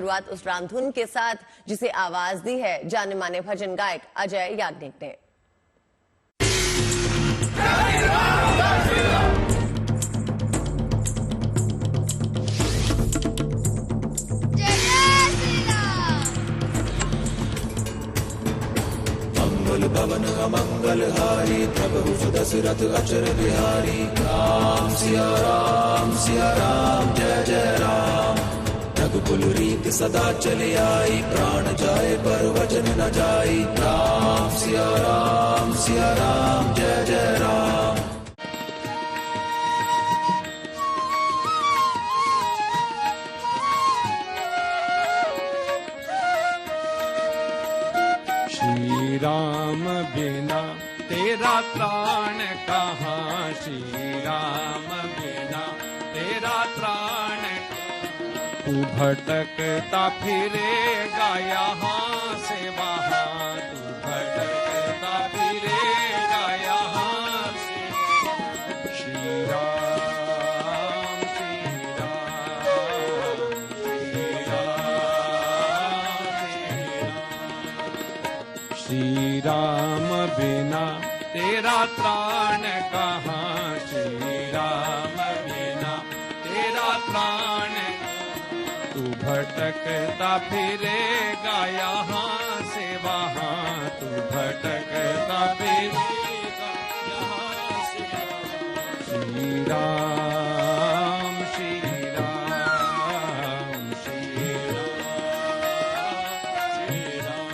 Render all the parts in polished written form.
शुरुआत उस रामधुन के साथ जिसे आवाज दी है जाने माने भजन गायक अजय याज्ञनिक ने। मंगल भवन अमंगल हारी प्रभु दशरथ अचर बिहारी। राम सिया राम जय जय राम। रघुकुल रीत सदा चले आई प्राण जाए पर वचन न जाई। राम सिया राम जय जय राम। श्री राम बिना तेरा त्राण कहाँ। श्री राम बिना तेरा त्राण तू भटकता फिरेगा यहाँ से वहाँ। तू भटकता फिरेगा यहाँ से। श्री राम श्री राम बिना तेरा त्राण कहाँ। श्री राम बिना तेरा त्राण तू भटकता फिरेगा यहाँ से वहाँ। तू भटकता फिरेगा यहाँ से वहाँ। श्री राम श्री राम श्री राम श्री राम।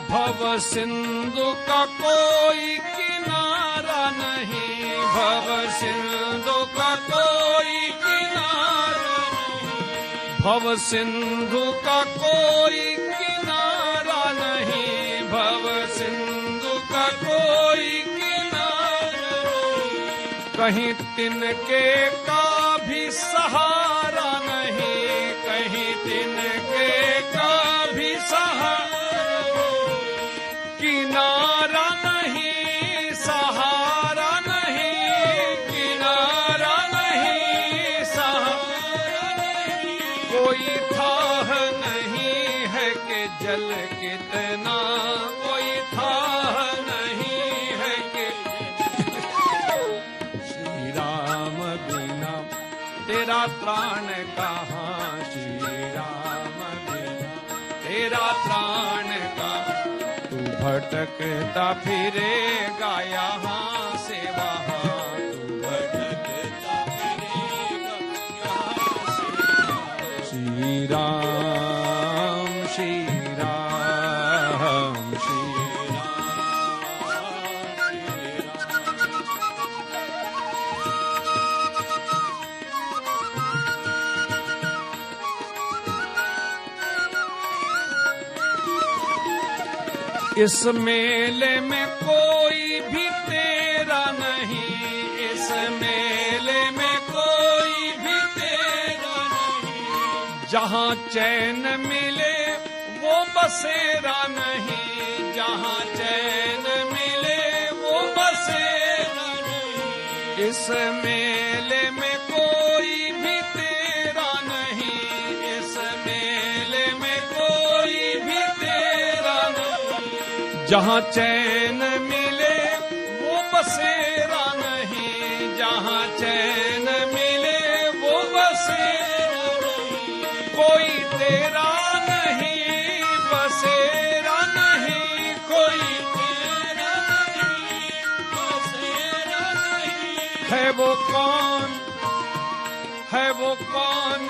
भव सिंधु का कोई किनारा नहीं। भव सिंधु का कोई किनारा नहीं। भव सिंधु का कोई किनारा नहीं। भव सिंधु का कोई किनारा नहीं। कहीं तिनके का भी सहारा नहीं। कहीं तिनके का भी सहारा किनारा नहीं। सहारा नहीं किनारा नहीं सहारा नहीं। कोई थाह नहीं है कि जल कितना। कोई थाह नहीं है कि श्री राम बिना तेरा त्राण कहाँ। श्री राम बिना तेरा त्राण कहाँ। भटकता फिरेगा यहाँ से वहाँ। तू भटकता फिरेगा यहाँ से वहाँ। श्री राम श्री राम श्री राम श्री राम। इस मेले में कोई भी तेरा नहीं। इस मेले में कोई भी तेरा नहीं। जहाँ चैन मिले वो बसेरा नहीं। जहाँ चैन मिले वो बसेरा नहीं। इस मेले में कोई भी तेरा नहीं। इस मेले में कोई भी तेरा नहीं। जहाँ चैन मिले वो बसेरा नहीं। जहाँ चैन मिले वो बसेरा नहीं। कोई तेरा नहीं बसेरा नहीं। कोई तेरा नहीं बसेरा नहीं। है वो कौन है वो कौन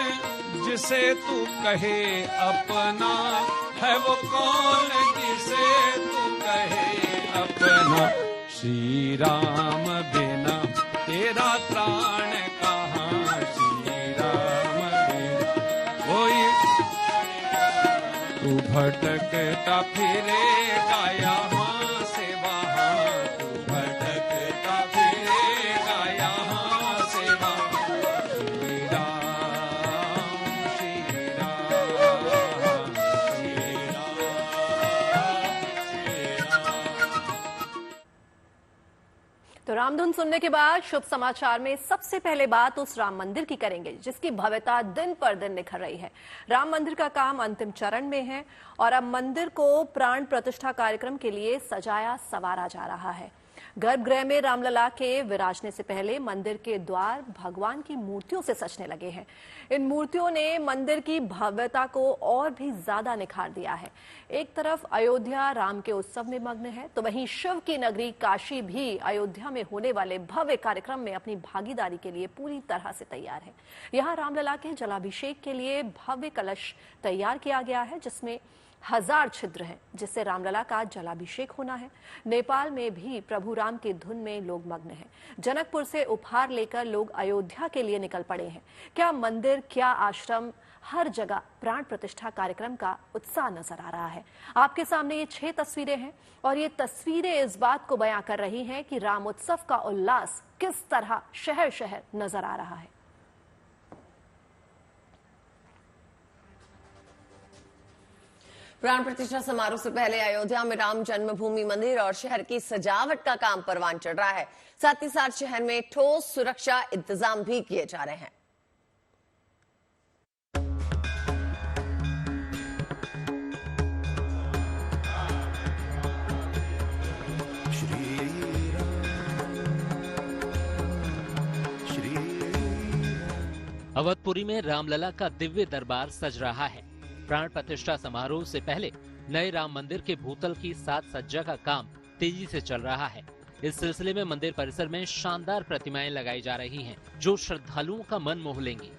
जिसे तू कहे अपना। है वो कौन जिसे तू कहे अपना। श्री राम बिना तेरा त्राण कहाँ। श्री राम बिना कोई तू भटकता फिरेगा यहाँ से वहाँ। तू भटकता फिरेगा यहाँ रामधुन सुनने के बाद शुभ समाचार में सबसे पहले बात उस राम मंदिर की करेंगे जिसकी भव्यता दिन पर दिन निखर रही है। राम मंदिर का काम अंतिम चरण में है और अब मंदिर को प्राण प्रतिष्ठा कार्यक्रम के लिए सजाया संवारा जा रहा है। गर्भगृह में रामलला के विराजने से पहले मंदिर के द्वार भगवान की मूर्तियों से सजने लगे हैं। इन मूर्तियों ने मंदिर की भव्यता को और भी ज्यादा निखार दिया है। एक तरफ अयोध्या राम के उत्सव में मग्न है, तो वहीं शिव की नगरी काशी भी अयोध्या में होने वाले भव्य कार्यक्रम में अपनी भागीदारी के लिए पूरी तरह से तैयार है। यहाँ रामलला के जलाभिषेक के लिए भव्य कलश तैयार किया गया है जिसमें 1000 छिद्र हैं, जिससे रामलला का जलाभिषेक होना है। नेपाल में भी प्रभु राम की धुन में लोग मग्न हैं। जनकपुर से उपहार लेकर लोग अयोध्या के लिए निकल पड़े हैं। क्या मंदिर, क्या आश्रम, हर जगह प्राण प्रतिष्ठा कार्यक्रम का उत्साह नजर आ रहा है। आपके सामने ये 6 तस्वीरें हैं और ये तस्वीरें इस बात को बयां कर रही हैं कि राम उत्सव का उल्लास किस तरह शहर शहर नजर आ रहा है। प्राण प्रतिष्ठा समारोह से पहले अयोध्या में राम जन्मभूमि मंदिर और शहर की सजावट का काम परवान चढ़ रहा है। साथ ही साथ शहर में ठोस सुरक्षा इंतजाम भी किए जा रहे हैं। अवधपुरी में रामलला का दिव्य दरबार सज रहा है। प्राण प्रतिष्ठा समारोह से पहले नए राम मंदिर के भूतल की साज सज्जा का काम तेजी से चल रहा है। इस सिलसिले में मंदिर परिसर में शानदार प्रतिमाएं लगाई जा रही हैं, जो श्रद्धालुओं का मन मोह लेंगी।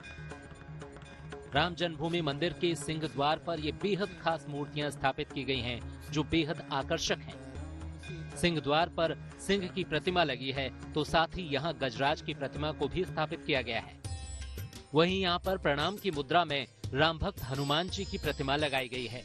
राम जन्मभूमि मंदिर के सिंह द्वार पर ये बेहद खास मूर्तियां स्थापित की गई हैं, जो बेहद आकर्षक हैं। सिंह द्वार पर सिंह की प्रतिमा लगी है, तो साथ ही यहाँ गजराज की प्रतिमा को भी स्थापित किया गया है। वहीं यहाँ पर प्रणाम की मुद्रा में राम भक्त हनुमान जी की प्रतिमा लगाई गई है,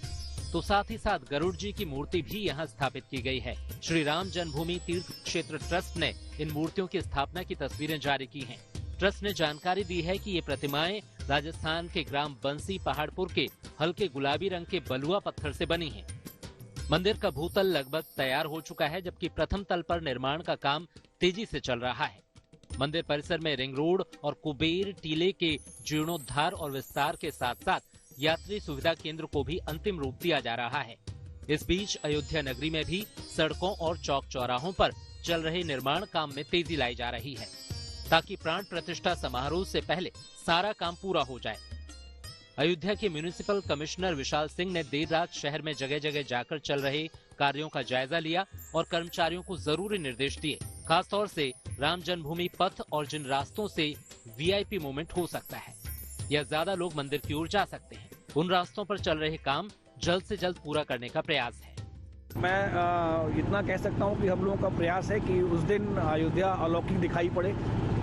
तो साथ ही साथ गरुड़ जी की मूर्ति भी यहाँ स्थापित की गई है। श्री राम जन्मभूमि तीर्थ क्षेत्र ट्रस्ट ने इन मूर्तियों की स्थापना की तस्वीरें जारी की हैं। ट्रस्ट ने जानकारी दी है कि ये प्रतिमाएं राजस्थान के ग्राम बंसी पहाड़पुर के हल्के गुलाबी रंग के बलुआ पत्थर से बनी हैं। मंदिर का भूतल लगभग तैयार हो चुका है, जबकि प्रथम तल पर निर्माण का काम तेजी से चल रहा है। मंदिर परिसर में रिंग रोड और कुबेर टीले के जीर्णोद्धार और विस्तार के साथ साथ यात्री सुविधा केंद्र को भी अंतिम रूप दिया जा रहा है। इस बीच अयोध्या नगरी में भी सड़कों और चौक चौराहों पर चल रहे निर्माण काम में तेजी लाई जा रही है, ताकि प्राण प्रतिष्ठा समारोह से पहले सारा काम पूरा हो जाए। अयोध्या के म्युनिसिपल कमिश्नर विशाल सिंह ने देर रात शहर में जगह जगह जाकर चल रहे कार्यों का जायजा लिया और कर्मचारियों को जरूरी निर्देश दिए, खासतौर से राम जन्मभूमि पथ और जिन रास्तों से वीआईपी मूवमेंट हो सकता है या ज्यादा लोग मंदिर की ओर जा सकते हैं, उन रास्तों पर चल रहे काम जल्द से जल्द पूरा करने का प्रयास है। मैं इतना कह सकता हूं कि हम लोगों का प्रयास है कि उस दिन अयोध्या अलौकिक दिखाई पड़े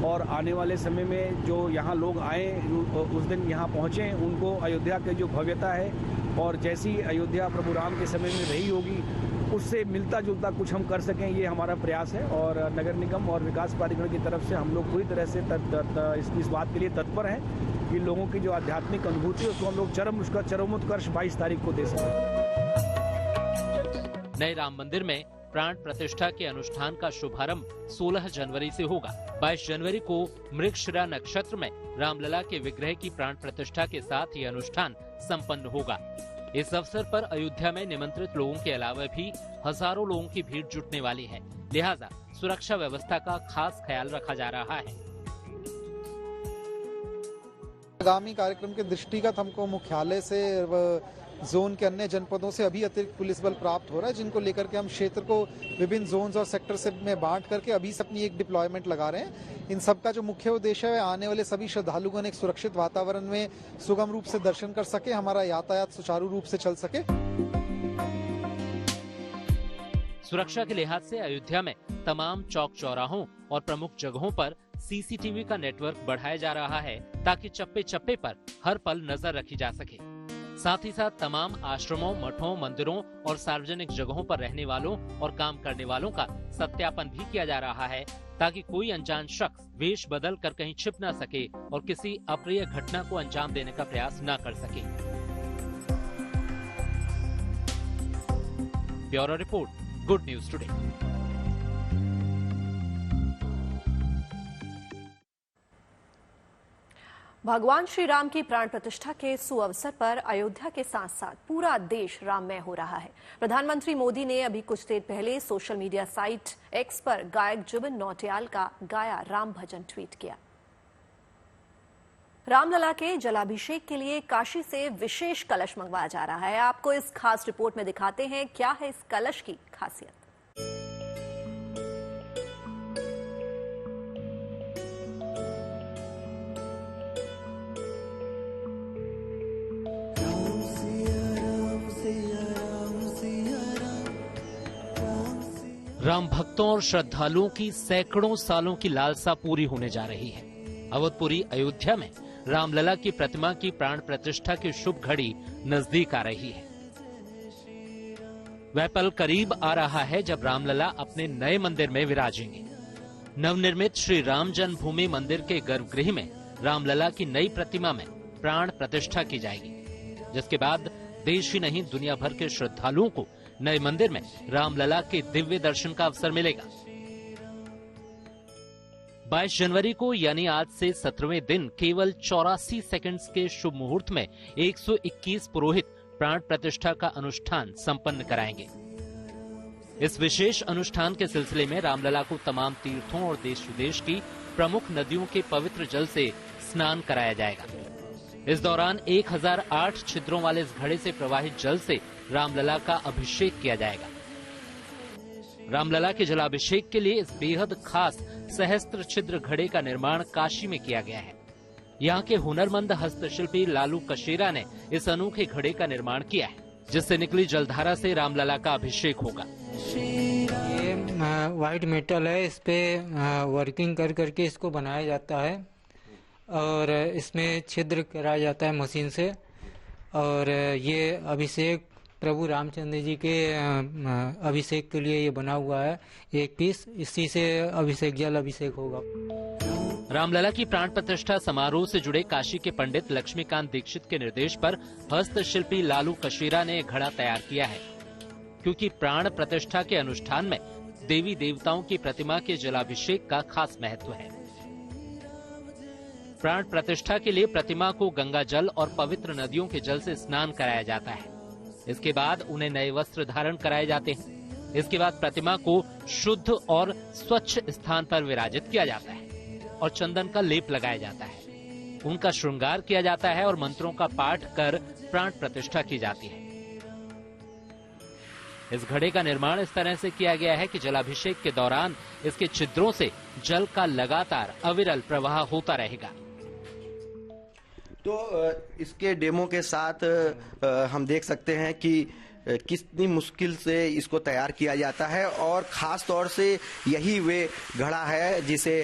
और आने वाले समय में जो यहाँ लोग आए उस दिन यहाँ पहुँचे, उनको अयोध्या की जो भव्यता है और जैसी अयोध्या प्रभु राम के समय में रही होगी उससे मिलता जुलता कुछ हम कर सकें, ये हमारा प्रयास है। और नगर निगम और विकास प्राधिकरण की तरफ से हम लोग पूरी तरह से इस बात के लिए तत्पर हैं कि लोगों की जो आध्यात्मिक अनुभूति है उसको हम लोग उसका चरमोत्कर्ष 22 तारीख को दे सकें। नए राम मंदिर में प्राण प्रतिष्ठा के अनुष्ठान का शुभारंभ 16 जनवरी से होगा। 22 जनवरी को मृगशिरा नक्षत्र में रामलला के विग्रह की प्राण प्रतिष्ठा के साथ ये अनुष्ठान संपन्न होगा। इस अवसर पर अयोध्या में निमंत्रित लोगों के अलावा भी हजारों लोगों की भीड़ जुटने वाली है, लिहाजा सुरक्षा व्यवस्था का खास ख्याल रखा जा रहा है। आगामी कार्यक्रम के दृष्टिगत हमको मुख्यालय से जोन के अन्य जनपदों से अभी अतिरिक्त पुलिस बल प्राप्त हो रहा है, जिनको लेकर के हम क्षेत्र को विभिन्न जोन्स और सेक्टर से में बांट करके अभी से अपनी एक डिप्लॉयमेंट लगा रहे हैं। इन सब का जो मुख्य उद्देश्य है, आने वाले सभी श्रद्धालुओं ने एक सुरक्षित वातावरण में सुगम रूप से दर्शन कर सके, हमारा यातायात सुचारू रूप से चल सके। सुरक्षा के लिहाज से अयोध्या में तमाम चौक चौराहों और प्रमुख जगहों पर सीसीटीवी का नेटवर्क बढ़ाया जा रहा है, ताकि चप्पे चप्पे पर हर पल नजर रखी जा सके। साथ ही साथ तमाम आश्रमों, मठों, मंदिरों और सार्वजनिक जगहों पर रहने वालों और काम करने वालों का सत्यापन भी किया जा रहा है, ताकि कोई अनजान शख्स वेश बदल कर कहीं छिप न सके और किसी अप्रिय घटना को अंजाम देने का प्रयास न कर सके। Bureau report, good news today. भगवान श्री राम की प्राण प्रतिष्ठा के सुअवसर पर अयोध्या के साथ साथ पूरा देश राममय हो रहा है। प्रधानमंत्री मोदी ने अभी कुछ देर पहले सोशल मीडिया साइट एक्स पर गायक जुबिन नौटियाल का गाया राम भजन ट्वीट किया। रामलला के जलाभिषेक के लिए काशी से विशेष कलश मंगवाया जा रहा है। आपको इस खास रिपोर्ट में दिखाते हैं क्या है इस कलश की खासियत। राम भक्तों और श्रद्धालुओं की सैकड़ों सालों की लालसा पूरी होने जा रही है। अवधपुरी अयोध्या में रामलला की प्रतिमा की प्राण प्रतिष्ठा की शुभ घड़ी नजदीक आ रही है। वह पल करीब आ रहा है जब रामलला अपने नए मंदिर में विराजेंगे। नवनिर्मित श्री राम जन्मभूमि मंदिर के गर्भगृह में रामलला की नई प्रतिमा में प्राण प्रतिष्ठा की जाएगी, जिसके बाद देश ही नहीं दुनिया भर के श्रद्धालुओं को नए मंदिर में रामलला के दिव्य दर्शन का अवसर मिलेगा। 22 जनवरी को यानी आज से 17वें दिन केवल 84 सेकंड्स के शुभ मुहूर्त में 121 पुरोहित प्राण प्रतिष्ठा का अनुष्ठान संपन्न कराएंगे। इस विशेष अनुष्ठान के सिलसिले में रामलला को तमाम तीर्थों और देश विदेश की प्रमुख नदियों के पवित्र जल से स्नान कराया जाएगा। इस दौरान 1008 छिद्रों वाले इस घड़े से प्रवाहित जल से रामलला का अभिषेक किया जाएगा। रामलला के जलाभिषेक के लिए इस बेहद खास सहस्त्र छिद्र घड़े का निर्माण काशी में किया गया है। यहाँ के हुनरमंद हस्तशिल्पी लालू कशेरा ने इस अनोखे घड़े का निर्माण किया है, जिससे निकली जलधारा से रामलला का अभिषेक होगा। ये व्हाइट मेटल है, इस पे वर्किंग कर करके इसको बनाया जाता है और इसमें छिद्र कराया जाता है मशीन से। और ये अभिषेक प्रभु रामचंद्र जी के अभिषेक के लिए ये बना हुआ है एक पीस, इसी से अभिषेक जल अभिषेक होगा। रामलला की प्राण प्रतिष्ठा समारोह से जुड़े काशी के पंडित लक्ष्मीकांत दीक्षित के निर्देश पर हस्तशिल्पी लालू कशेरा ने घड़ा तैयार किया है, क्योंकि प्राण प्रतिष्ठा के अनुष्ठान में देवी देवताओं की प्रतिमा के जलाभिषेक का खास महत्व है। प्राण प्रतिष्ठा के लिए प्रतिमा को गंगा जल और पवित्र नदियों के जल से स्नान कराया जाता है। इसके बाद उन्हें नए वस्त्र धारण कराए जाते हैं। इसके बाद प्रतिमा को शुद्ध और स्वच्छ स्थान पर विराजित किया जाता है और चंदन का लेप लगाया जाता है। उनका श्रृंगार किया जाता है और मंत्रों का पाठ कर प्राण प्रतिष्ठा की जाती है। इस घड़े का निर्माण इस तरह से किया गया है कि जलाभिषेक के दौरान इसके छिद्रों से जल का लगातार अविरल प्रवाह होता रहेगा। तो इसके डेमो के साथ हम देख सकते हैं कि कितनी मुश्किल से इसको तैयार किया जाता है और खास तौर से यही वे घड़ा है जिसे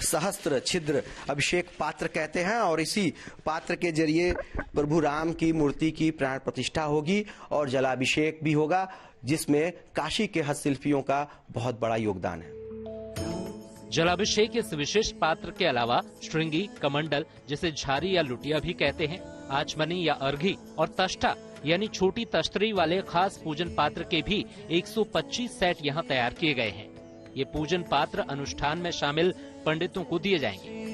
सहस्त्र छिद्र अभिषेक पात्र कहते हैं और इसी पात्र के जरिए प्रभु राम की मूर्ति की प्राण प्रतिष्ठा होगी और जलाभिषेक भी होगा, जिसमें काशी के हस्तशिल्पियों का बहुत बड़ा योगदान है। जलाभिषेक इस विशेष पात्र के अलावा श्रृंगी, कमंडल जिसे झारी या लुटिया भी कहते हैं, आचमनी या अर्घी और तष्टा यानी छोटी तश्तरी वाले खास पूजन पात्र के भी 125 सेट यहाँ तैयार किए गए हैं। ये पूजन पात्र अनुष्ठान में शामिल पंडितों को दिए जाएंगे।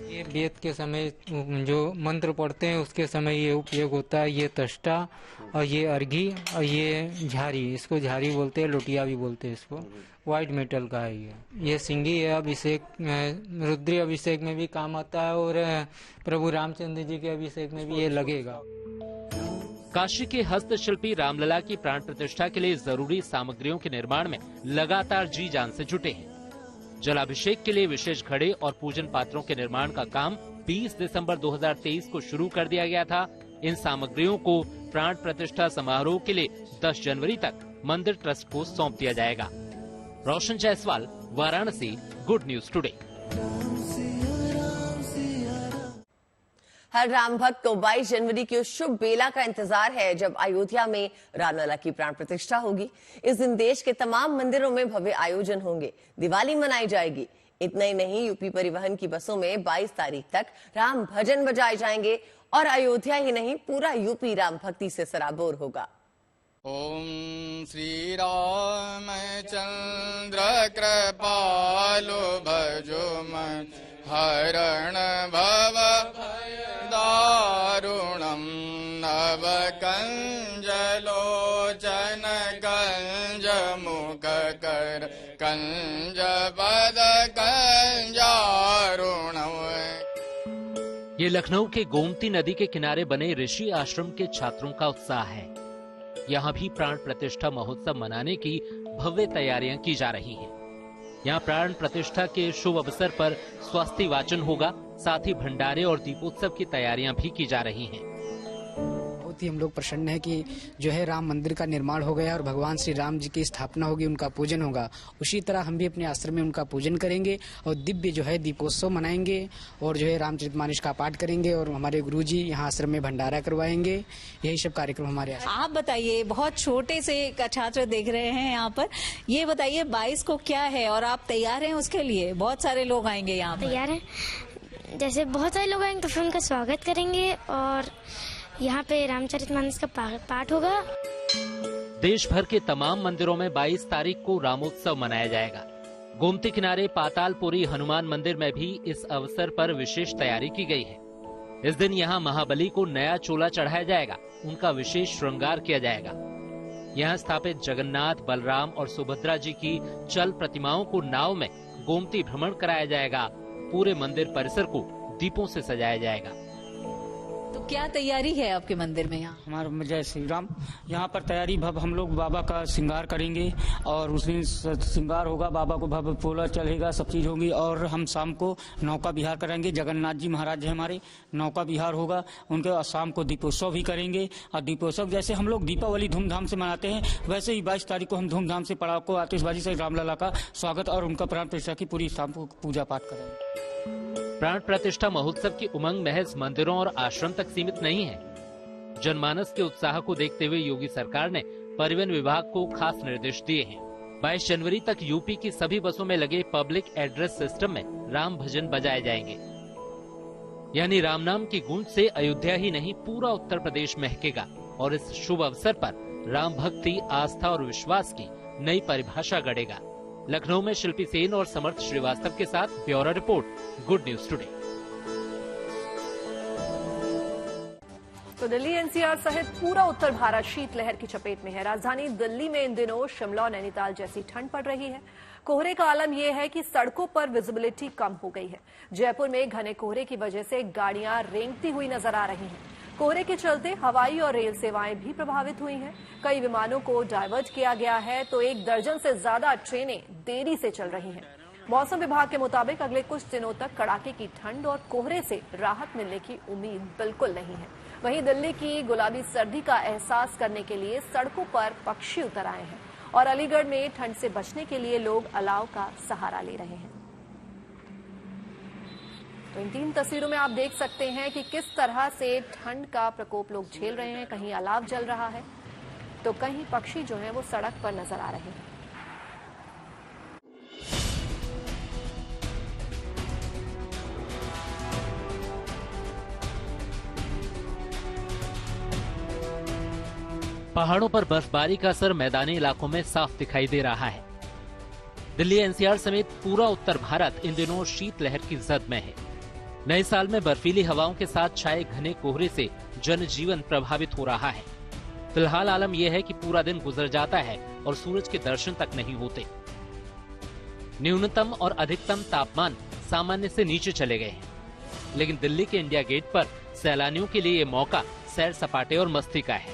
ये वेद के समय जो मंत्र पढ़ते हैं उसके समय ये उपयोग होता है। ये तष्टा और ये अर्घी और ये झारी, इसको झारी बोलते हैं, लोटिया भी बोलते हैं इसको। व्हाइट मेटल का है ये सिंगी है। अभिषेक रुद्री अभिषेक में भी काम आता है और प्रभु रामचंद्र जी के अभिषेक में भी ये लगेगा। काशी के हस्तशिल्पी रामलला की प्राण प्रतिष्ठा के लिए जरूरी सामग्रियों के निर्माण में लगातार जी जान से जुटे हैं। जलाभिषेक के लिए विशेष घड़े और पूजन पात्रों के निर्माण का काम 20 दिसंबर 2023 को शुरू कर दिया गया था। इन सामग्रियों को प्राण प्रतिष्ठा समारोह के लिए 10 जनवरी तक मंदिर ट्रस्ट को सौंप दिया जाएगा। Roshan Jaiswal, Varanasi, good news today. हर राम भक्त को 22 जनवरी की उस शुभ बेला का इंतजार है जब अयोध्या में रामलला की प्राण प्रतिष्ठा होगी। इस दिन देश के तमाम मंदिरों में भव्य आयोजन होंगे, दिवाली मनाई जाएगी। इतना ही नहीं, यूपी परिवहन की बसों में 22 तारीख तक राम भजन बजाए जाएंगे और अयोध्या ही नहीं पूरा यूपी राम भक्ति से सराबोर होगा। ओम श्री रामचंद्र कृपालु भजो मन हरण भव दारुणम नव कंजलोचन कंज मुख कर कंज पद कंजारुणम। ये लखनऊ के गोमती नदी के किनारे बने ऋषि आश्रम के छात्रों का उत्साह है। यहाँ भी प्राण प्रतिष्ठा महोत्सव मनाने की भव्य तैयारियां की जा रही हैं। यहाँ प्राण प्रतिष्ठा के शुभ अवसर पर स्वास्थ्य वाचन होगा, साथ ही भंडारे और दीपोत्सव की तैयारियां भी की जा रही हैं। बहुत ही हम लोग प्रसन्न है कि जो है राम मंदिर का निर्माण हो गया और भगवान श्री राम जी की स्थापना होगी, उनका पूजन होगा। उसी तरह हम भी अपने आश्रम में उनका पूजन करेंगे और दिव्य जो है दीपोत्सव मनाएंगे और जो है रामचरितमानस का पाठ करेंगे और हमारे गुरुजी यहाँ आश्रम में भंडारा करवाएंगे। यही सब कार्यक्रम हमारे। आप बताइए, बहुत छोटे से छात्र देख रहे हैं यहाँ पर, ये बताइए 22 को क्या है और आप तैयार हैं उसके लिए? बहुत सारे लोग आएंगे यहाँ पर। तैयार है, जैसे बहुत सारे लोग आएंगे तो फिर उनका स्वागत करेंगे और यहाँ पे रामचरितमानस का पाठ होगा। देश भर के तमाम मंदिरों में 22 तारीख को रामोत्सव मनाया जाएगा। गोमती किनारे पातालपुरी हनुमान मंदिर में भी इस अवसर पर विशेष तैयारी की गई है। इस दिन यहाँ महाबली को नया चोला चढ़ाया जाएगा, उनका विशेष श्रृंगार किया जाएगा। यहाँ स्थापित जगन्नाथ, बलराम और सुभद्रा जी की चल प्रतिमाओं को नाव में गोमती भ्रमण कराया जाएगा। पूरे मंदिर परिसर को दीपों से सजाया जाएगा। तो क्या तैयारी है आपके मंदिर में? यहाँ हमारा जय श्री राम, यहाँ पर तैयारी भव हम लोग बाबा का श्रृंगार करेंगे और उस दिन श्रृंगार होगा, बाबा को भव्य फूला चढ़ेगा, सब चीज होगी और हम शाम को नौका विहार करेंगे। जगन्नाथ जी महाराज है हमारे, नौका विहार होगा उनके, शाम को दीपोत्सव भी करेंगे। और दीपोत्सव जैसे हम लोग दीपावली धूमधाम से मनाते हैं, वैसे ही 22 तारीख को हम धूमधाम से पटाखों आतिशबाजी से रामलला का स्वागत और उनका प्राण प्रतिष्ठा की पूरी शाम को पूजा पाठ करेंगे। प्राण प्रतिष्ठा महोत्सव की उमंग महज मंदिरों और आश्रम तक सीमित नहीं है। जनमानस के उत्साह को देखते हुए योगी सरकार ने परिवहन विभाग को खास निर्देश दिए हैं। 22 जनवरी तक यूपी की सभी बसों में लगे पब्लिक एड्रेस सिस्टम में राम भजन बजाए जाएंगे। यानी राम नाम की गूंज से अयोध्या ही नहीं पूरा उत्तर प्रदेश महकेगा और इस शुभ अवसर पर राम भक्ति, आस्था और विश्वास की नई परिभाषा गढ़ेगा। लखनऊ में शिल्पी सेन और समर्थ श्रीवास्तव के साथ bureau report, good news today. तो दिल्ली एनसीआर सहित पूरा उत्तर भारत शीतलहर की चपेट में है। राजधानी दिल्ली में इन दिनों शिमला और नैनीताल जैसी ठंड पड़ रही है। कोहरे का आलम यह है कि सड़कों पर विजिबिलिटी कम हो गई है। जयपुर में घने कोहरे की वजह से गाड़ियां रेंगती हुई नजर आ रही हैं। कोहरे के चलते हवाई और रेल सेवाएं भी प्रभावित हुई हैं। कई विमानों को डायवर्ट किया गया है तो 1 दर्जन से ज्यादा ट्रेनें देरी से चल रही हैं। मौसम विभाग के मुताबिक अगले कुछ दिनों तक कड़ाके की ठंड और कोहरे से राहत मिलने की उम्मीद बिल्कुल नहीं है। वहीं दिल्ली की गुलाबी सर्दी का एहसास करने के लिए सड़कों पर पक्षी उतर आए हैं और अलीगढ़ में ठंड से बचने के लिए लोग अलाव का सहारा ले रहे हैं। तो इन 3 तस्वीरों में आप देख सकते हैं कि किस तरह से ठंड का प्रकोप लोग झेल रहे हैं। कहीं अलाव जल रहा है तो कहीं पक्षी जो हैं वो सड़क पर नजर आ रहे हैं। पहाड़ों पर बर्फबारी का असर मैदानी इलाकों में साफ दिखाई दे रहा है। दिल्ली एनसीआर समेत पूरा उत्तर भारत इन दिनों शीतलहर की जद में है। नए साल में बर्फीली हवाओं के साथ छाए घने कोहरे से जनजीवन प्रभावित हो रहा है। फिलहाल आलम यह है कि पूरा दिन गुजर जाता है और सूरज के दर्शन तक नहीं होते। न्यूनतम और अधिकतम तापमान सामान्य से नीचे चले गए हैं, लेकिन दिल्ली के इंडिया गेट पर सैलानियों के लिए ये मौका सैर सपाटे और मस्ती का है।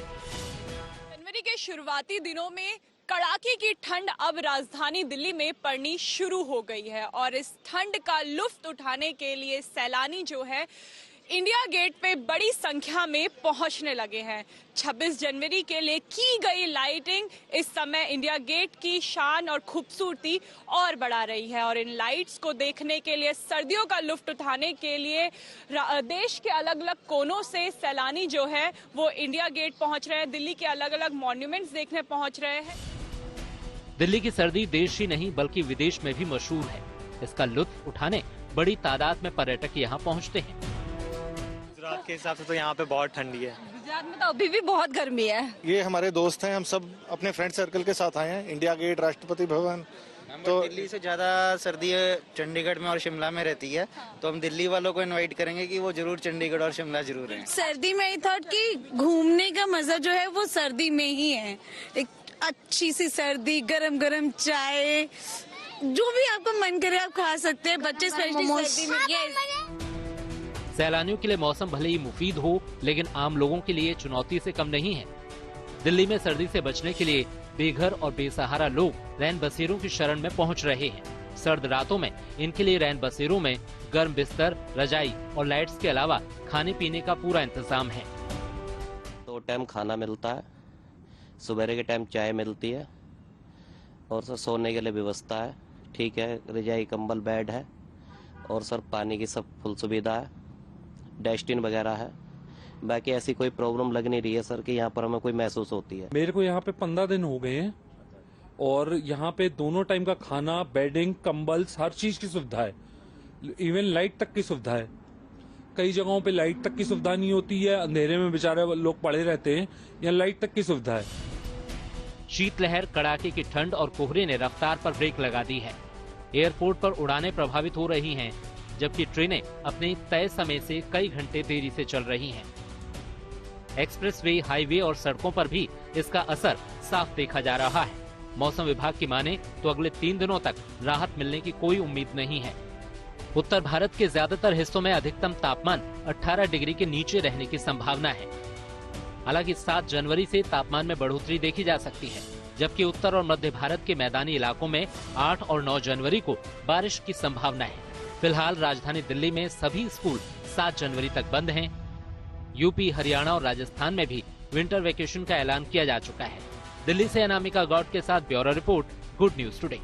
जनवरी के शुरुआती दिनों में कड़ाके की ठंड अब राजधानी दिल्ली में पड़नी शुरू हो गई है और इस ठंड का लुत्फ उठाने के लिए सैलानी जो है इंडिया गेट पे बड़ी संख्या में पहुंचने लगे हैं। 26 जनवरी के लिए की गई लाइटिंग इस समय इंडिया गेट की शान और खूबसूरती और बढ़ा रही है और इन लाइट्स को देखने के लिए, सर्दियों का लुत्फ उठाने के लिए देश के अलग अलग कोनों से सैलानी जो है वो इंडिया गेट पहुंच रहे हैं। दिल्ली के अलग अलग मॉन्यूमेंट्स देखने पहुंच रहे हैं। दिल्ली की सर्दी देश ही नहीं बल्कि विदेश में भी मशहूर है। इसका लुत्फ उठाने बड़ी तादाद में पर्यटक यहाँ पहुँचते हैं। गुजरात के हिसाब से तो यहाँ पे बहुत ठंडी है। गुजरात रात में तो अभी भी बहुत गर्मी है। ये हमारे दोस्त हैं, हम सब अपने फ्रेंड सर्कल के साथ आए हैं। India gate, Rashtrapati Bhavan. तो दिल्ली से ज्यादा सर्दी चंडीगढ़ में और शिमला में रहती है, तो हम दिल्ली वालों को इनवाइट करेंगे कि वो जरूर चंडीगढ़ और शिमला जरूर हैं। सर्दी में आई थॉट कि घूमने का मजा जो है वो सर्दी में ही है। एक अच्छी सी सर्दी, गरम गरम चाय, जो भी आपका मन करे आप खा सकते हैं। बच्चे स्पेशली सर्दी में। सैलानियों के लिए मौसम भले ही मुफीद हो, लेकिन आम लोगों के लिए चुनौती से कम नहीं है। दिल्ली में सर्दी से बचने के लिए बेघर और बेसहारा लोग रैन बसेरों की शरण में पहुंच रहे हैं। सर्द रातों में इनके लिए रैन बसेरों में गर्म बिस्तर, रजाई और लाइट्स के अलावा खाने पीने का पूरा इंतजाम है। 2 टाइम खाना मिलता है, सुबह के टाइम चाय मिलती है और सर सोने के लिए व्यवस्था है, ठीक है, रजाई कंबल बेड है और सर पानी की सब फुल सुविधा है, डस्टबिन वगैरह है। बाकी ऐसी कोई प्रॉब्लम लग नहीं रही है सर कि यहाँ पर हमें कोई महसूस होती है। मेरे को यहाँ पे 15 दिन हो गए हैं और यहाँ पे दोनों टाइम का खाना, बेडिंग, कंबल, हर चीज की सुविधा है। इवन लाइट तक की सुविधा है। कई जगहों पे लाइट तक की सुविधा नहीं होती है, अंधेरे में बेचारे लोग पड़े रहते हैं, यहाँ लाइट तक की सुविधा है। शीतलहर, कड़ाके की ठंड और कोहरे ने रफ्तार पर ब्रेक लगा दी है। एयरपोर्ट पर उड़ानें प्रभावित हो रही हैं, जबकि ट्रेनें अपने तय समय से कई घंटे देरी से चल रही हैं। एक्सप्रेसवे, हाईवे और सड़कों पर भी इसका असर साफ देखा जा रहा है। मौसम विभाग की माने तो अगले 3 दिनों तक राहत मिलने की कोई उम्मीद नहीं है। उत्तर भारत के ज्यादातर हिस्सों में अधिकतम तापमान 18 डिग्री के नीचे रहने की संभावना है। हालांकि 7 जनवरी से तापमान में बढ़ोतरी देखी जा सकती है, जबकि उत्तर और मध्य भारत के मैदानी इलाकों में 8 और 9 जनवरी को बारिश की संभावना है। फिलहाल राजधानी दिल्ली में सभी स्कूल 7 जनवरी तक बंद हैं। यूपी, हरियाणा और राजस्थान में भी विंटर वेकेशन का ऐलान किया जा चुका है। दिल्ली से अनामिका गौड के साथ bureau report, good news today.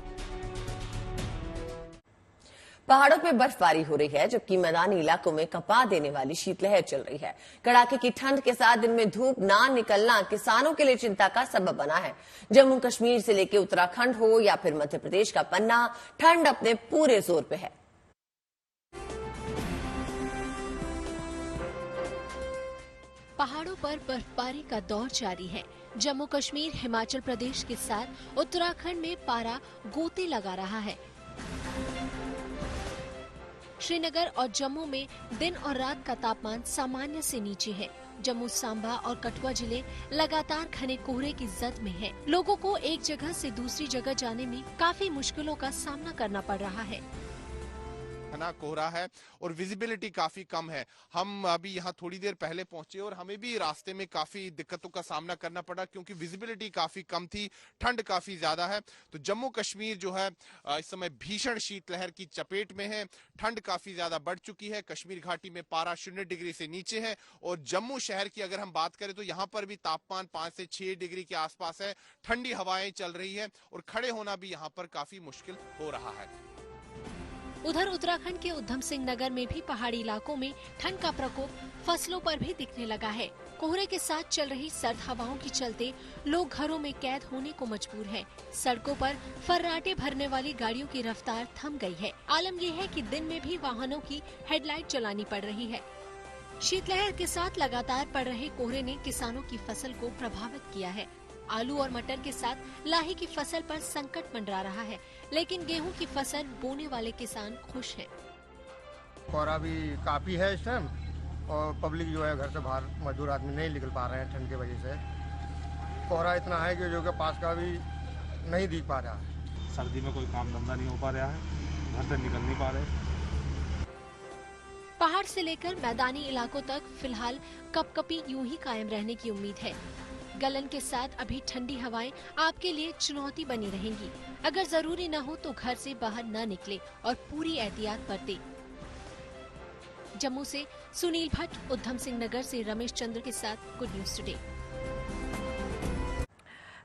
पहाड़ों पे बर्फबारी हो रही है, जबकि मैदानी इलाकों में कपा देने वाली शीतलहर चल रही है। कड़ाके की ठंड के साथ दिन में धूप ना निकलना किसानों के लिए चिंता का सबब बना है। जम्मू कश्मीर से लेकर उत्तराखंड हो या फिर मध्य प्रदेश का पन्ना, ठंड अपने पूरे जोर पे है। पहाड़ों पर बर्फबारी का दौर जारी है। जम्मू कश्मीर, हिमाचल प्रदेश के साथ उत्तराखंड में पारा गोते लगा रहा है। श्रीनगर और जम्मू में दिन और रात का तापमान सामान्य से नीचे है। जम्मू, सांबा और कठुआ जिले लगातार घने कोहरे की जद में हैं। लोगों को एक जगह से दूसरी जगह जाने में काफी मुश्किलों का सामना करना पड़ रहा है। घना कोहरा है और विजिबिलिटी काफी कम है। हम अभी यहाँ थोड़ी देर पहले पहुंचे और हमें भी रास्ते में काफी दिक्कतों का सामना करना पड़ा, क्योंकि विजिबिलिटी काफी कम थी, ठंड काफी ज्यादा है। तो जम्मू कश्मीर जो है इस समय भीषण शीतलहर की चपेट में है। ठंड काफी ज्यादा बढ़ चुकी है। कश्मीर घाटी में पारा 0 डिग्री से नीचे है और जम्मू शहर की अगर हम बात करें तो यहाँ पर भी तापमान 5 से 6 डिग्री के आसपास है। ठंडी हवाएं चल रही है और खड़े होना भी यहाँ पर काफी मुश्किल हो रहा है। उधर उत्तराखंड के उधम सिंह नगर में भी पहाड़ी इलाकों में ठंड का प्रकोप फसलों पर भी दिखने लगा है। कोहरे के साथ चल रही सर्द हवाओं के चलते लोग घरों में कैद होने को मजबूर हैं। सड़कों पर फर्राटे भरने वाली गाड़ियों की रफ्तार थम गई है। आलम यह है कि दिन में भी वाहनों की हेडलाइट जलानी पड़ रही है। शीतलहर के साथ लगातार पड़ रहे कोहरे ने किसानों की फसल को प्रभावित किया है। आलू और मटर के साथ लाही की फसल पर संकट मंडरा रहा है, लेकिन गेहूं की फसल बोने वाले किसान खुश हैं। कोहरा भी काफी है इस टाइम और पब्लिक जो है घर से बाहर, मजदूर आदमी नहीं निकल पा रहे हैं ठंड की वजह से। कोहरा इतना है कि जो कि पास का भी नहीं दिख पा रहा है। सर्दी में कोई काम धंधा नहीं हो पा रहा है, घर से निकल नहीं पा रहे। पहाड़ से लेकर मैदानी इलाकों तक फिलहाल कपकपी यूं ही कायम रहने की उम्मीद है। गलन के साथ अभी ठंडी हवाएं आपके लिए चुनौती बनी रहेंगी। अगर जरूरी न हो तो घर से बाहर न निकले और पूरी एहतियात बरतें। जम्मू से सुनील भट्ट, उधम सिंह नगर से रमेश चंद्र के साथ गुड न्यूज टुडे।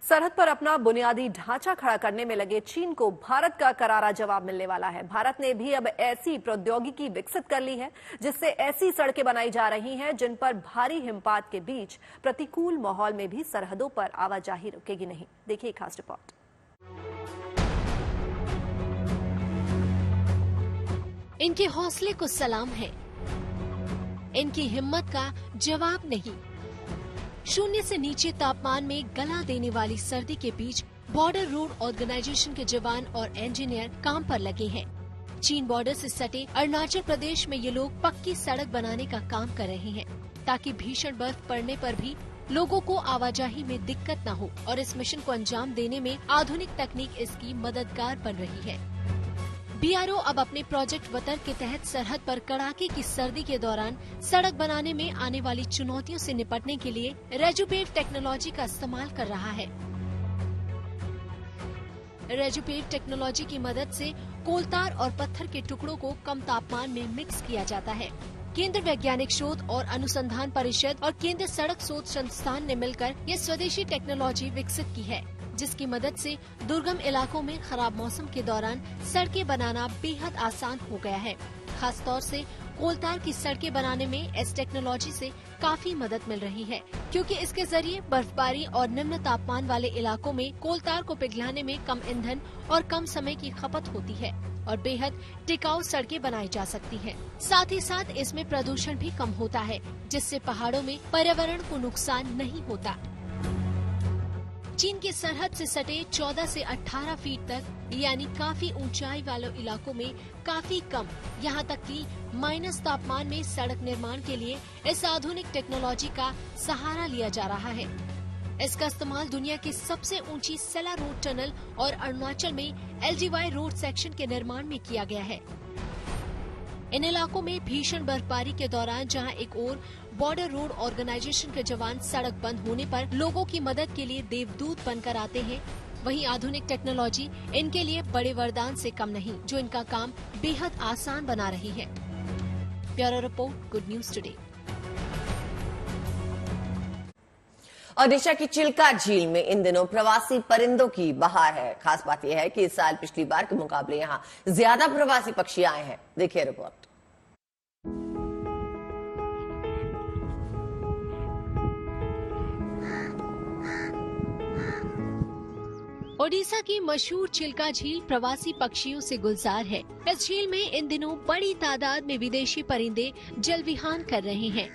सरहद पर अपना बुनियादी ढांचा खड़ा करने में लगे चीन को भारत का करारा जवाब मिलने वाला है। भारत ने भी अब ऐसी प्रौद्योगिकी विकसित कर ली है जिससे ऐसी सड़कें बनाई जा रही हैं जिन पर भारी हिमपात के बीच प्रतिकूल माहौल में भी सरहदों पर आवाजाही रुकेगी नहीं। देखिए खास रिपोर्ट। इनके हौसले को सलाम है, इनकी हिम्मत का जवाब नहीं। शून्य से नीचे तापमान में गला देने वाली सर्दी के बीच बॉर्डर रोड ऑर्गेनाइजेशन के जवान और इंजीनियर काम पर लगे हैं। चीन बॉर्डर से सटे अरुणाचल प्रदेश में ये लोग पक्की सड़क बनाने का काम कर रहे हैं, ताकि भीषण बर्फ पड़ने पर भी लोगों को आवाजाही में दिक्कत न हो और इस मिशन को अंजाम देने में आधुनिक तकनीक इसकी मददगार बन रही है। बीआरओ अब अपने प्रोजेक्ट वतर के तहत सरहद पर कड़ाके की सर्दी के दौरान सड़क बनाने में आने वाली चुनौतियों से निपटने के लिए रेजुपेव टेक्नोलॉजी का इस्तेमाल कर रहा है। रेजुपेव टेक्नोलॉजी की मदद से कोलतार और पत्थर के टुकड़ों को कम तापमान में मिक्स किया जाता है। केंद्र वैज्ञानिक शोध और अनुसंधान परिषद और केंद्र सड़क शोध संस्थान ने मिलकर ये स्वदेशी टेक्नोलॉजी विकसित की है, जिसकी मदद से दुर्गम इलाकों में खराब मौसम के दौरान सड़कें बनाना बेहद आसान हो गया है। खास तौर से कोलतार की सड़कें बनाने में इस टेक्नोलॉजी से काफी मदद मिल रही है, क्योंकि इसके जरिए बर्फबारी और निम्न तापमान वाले इलाकों में कोलतार को पिघलाने में कम ईंधन और कम समय की खपत होती है और बेहद टिकाऊ सड़कें बनाई जा सकती हैं। साथ ही साथ इसमें प्रदूषण भी कम होता है, जिससे पहाड़ों में पर्यावरण को नुकसान नहीं होता। चीन के सरहद से सटे 14 से 18 फीट तक यानी काफी ऊंचाई वाले इलाकों में काफी कम, यहाँ तक कि माइनस तापमान में सड़क निर्माण के लिए इस आधुनिक टेक्नोलॉजी का सहारा लिया जा रहा है। इसका इस्तेमाल दुनिया की सबसे ऊंची सेला रोड टनल और अरुणाचल में LGY रोड सेक्शन के निर्माण में किया गया है। इन इलाकों में भीषण बर्फबारी के दौरान जहां एक ओर बॉर्डर रोड ऑर्गेनाइजेशन के जवान सड़क बंद होने पर लोगों की मदद के लिए देवदूत बनकर आते हैं, वहीं आधुनिक टेक्नोलॉजी इनके लिए बड़े वरदान से कम नहीं, जो इनका काम बेहद आसान बना रही है। Bureau report, good news today. Odisha की चिल्का झील में इन दिनों प्रवासी परिंदों की बहार है। खास बात यह है कि इस साल पिछली बार के मुकाबले यहां ज्यादा प्रवासी पक्षी आए हैं। देखिए रिपोर्ट। ओडिशा की मशहूर चिल्का झील प्रवासी पक्षियों से गुलजार है। इस झील में इन दिनों बड़ी तादाद में विदेशी परिंदे जल विहार कर रहे हैं।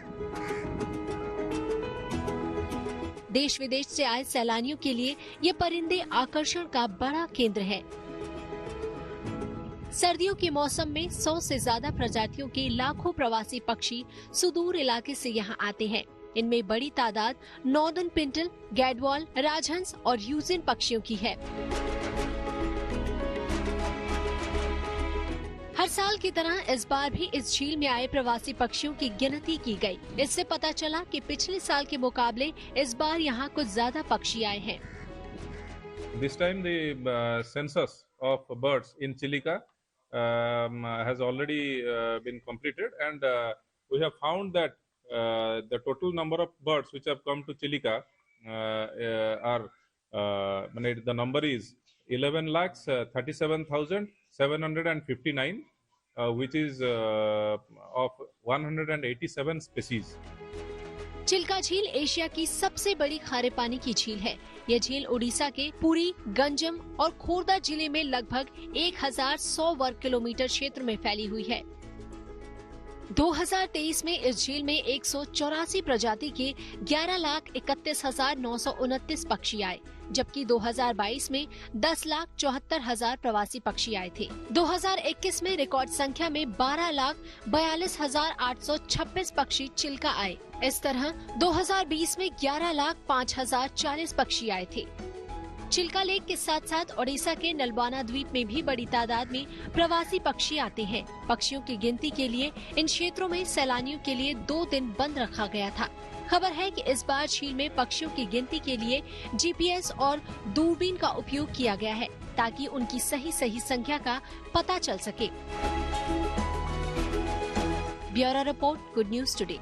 देश विदेश से आए सैलानियों के लिए ये परिंदे आकर्षण का बड़ा केंद्र है। सर्दियों के मौसम में 100 से ज्यादा प्रजातियों के लाखों प्रवासी पक्षी सुदूर इलाके से यहाँ आते हैं। इनमें बड़ी तादाद नॉर्दर्न पिंटल, गैडवाल, राजहंस और यूजिन पक्षियों की है। हर साल की तरह इस बार भी इस झील में आए प्रवासी पक्षियों की गिनती की गई। इससे पता चला कि पिछले साल के मुकाबले इस बार यहाँ कुछ ज्यादा पक्षी आए हैं। This time the census of birds in Chilika has already been completed, and we have found that the total number of birds which have come to Chilika the number is 11,37,759, which is of 187 species. Chilka झील Asia की सबसे बड़ी खारे पानी की झील है। यह झील उड़ीसा के पुरी, गंजम और खोर्धा जिले में लगभग 1100 वर्ग किलोमीटर क्षेत्र में फैली हुई है। 2023 में इस झील में 184 प्रजाति के 11,31,929 पक्षी आए, जबकि 2022 में 10,74,000 प्रवासी पक्षी आए थे। 2021 में रिकॉर्ड संख्या में 12,42,826 पक्षी चिल्का आए। इस तरह 2020 में 11,05,040 पक्षी आए थे। चिल्का लेक के साथ साथ ओडिशा के नलबाना द्वीप में भी बड़ी तादाद में प्रवासी पक्षी आते हैं। पक्षियों की गिनती के लिए इन क्षेत्रों में सैलानियों के लिए 2 दिन बंद रखा गया था। खबर है कि इस बार झील में पक्षियों की गिनती के लिए GPS और दूरबीन का उपयोग किया गया है, ताकि उनकी सही संख्या का पता चल सके। Bureau report, good news today.